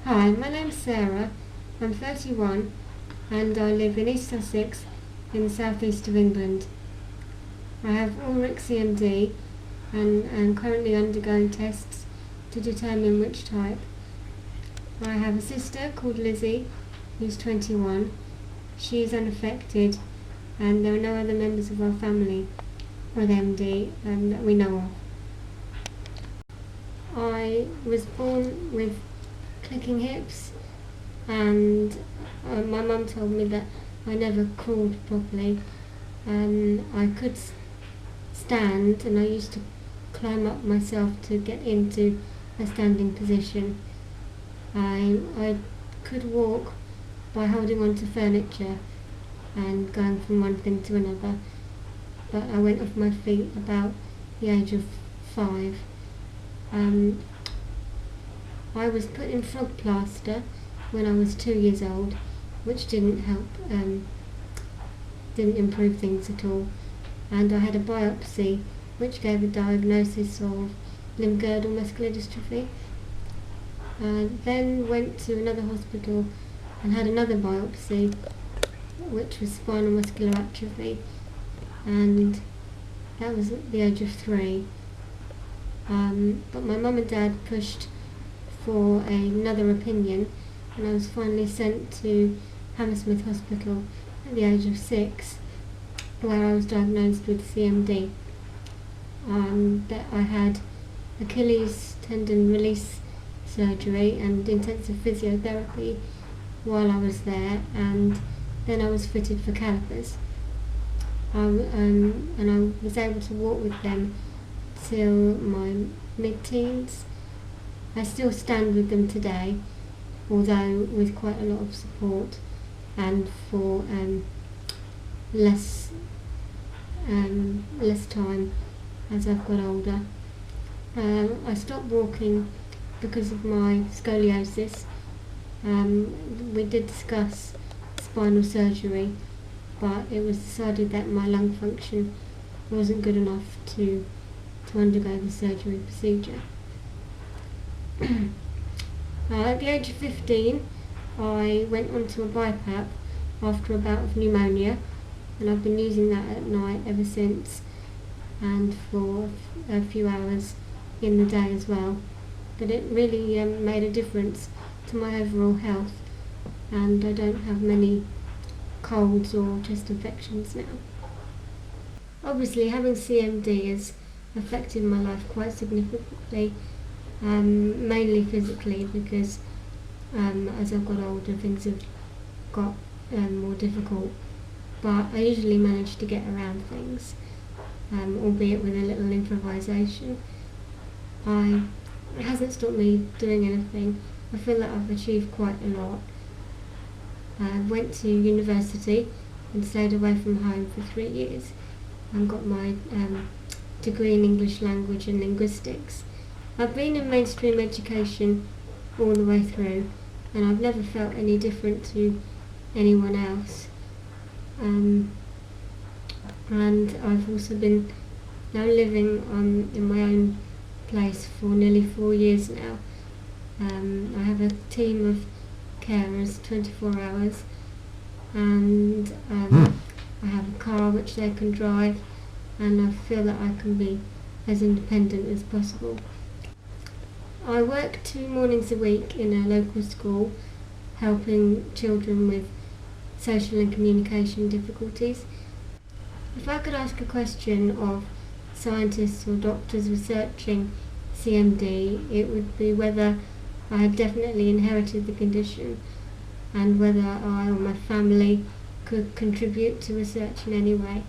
Hi, my name's Sarah. I'm 31 and I live in East Sussex in the southeast of England. I have Ullrich CMD and am currently undergoing tests to determine which type. I have a sister called Lizzie who's 21. She is unaffected and there are no other members of our family with MD that we know of. I was born with clicking hips and my mum told me that I never crawled properly. I could stand and I used to climb up myself to get into a standing position. I could walk by holding on to furniture and going from one thing to another, but I went off my feet about the age of 5. I was put in frog plaster when I was 2 years old, which didn't help, didn't improve things at all, and I had a biopsy which gave a diagnosis of limb-girdle muscular dystrophy. Then went to another hospital and had another biopsy which was spinal muscular atrophy, and that was at the age of 3. But my mum and dad pushed for another opinion and I was finally sent to Hammersmith Hospital at the age of 6, where I was diagnosed with CMD. That I had Achilles tendon release surgery and intensive physiotherapy while I was there, and then I was fitted for calipers. And I was able to walk with them till my mid-teens. I still stand with them today, although with quite a lot of support and for less time as I've got older. I stopped walking because of my scoliosis. We did discuss spinal surgery, but it was decided that my lung function wasn't good enough to undergo the surgery procedure. At the age of 15, I went onto a BiPAP after a bout of pneumonia, and I've been using that at night ever since, and for a few hours in the day as well. But it really made a difference to my overall health, and I don't have many colds or chest infections now. Obviously, having CMD has affected my life quite significantly, mainly physically, because as I've got older things have got more difficult, but I usually manage to get around things, albeit with a little improvisation. It hasn't stopped me doing anything. I feel that I've achieved quite a lot. I went to university and stayed away from home for 3 years and got my degree in English language and linguistics. I've been in mainstream education all the way through, and I've never felt any different to anyone else. And I've also been now living in my own place for nearly 4 years now. I have a team of carers 24 hours, and I have a car which they can drive, and I feel that I can be as independent as possible. I work 2 mornings a week in a local school helping children with social and communication difficulties. If I could ask a question of scientists or doctors researching CMD, it would be whether I had definitely inherited the condition and whether I or my family could contribute to research in any way.